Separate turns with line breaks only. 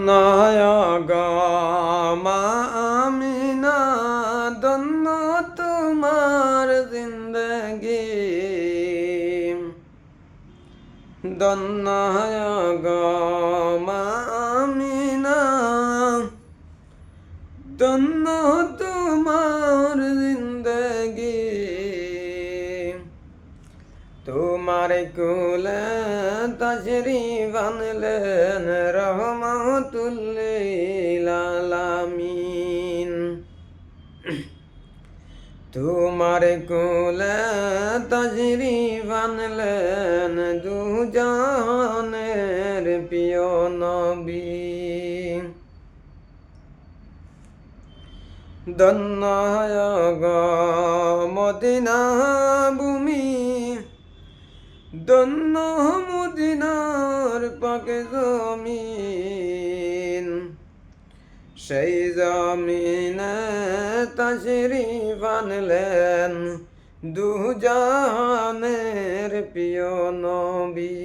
নয়গমা আমিনা দন্ন তোমার জিন্দগি দন্নয়গমা আমিনা দন্ন তোমার জিন্দগি তোমার কুলে তশরিফ আনলেন রহমাতুল লিল আলামিন। তোমার কুলে তশরিফ আনলেন দু জাহানের প্রিয় নবী। ধন্য গো মদিনা ভূমি, ধন্য মদিনার পাক জমিন। সেই জমিনে তশরিফ আনলেন দু জাহানের প্রিয় নবী।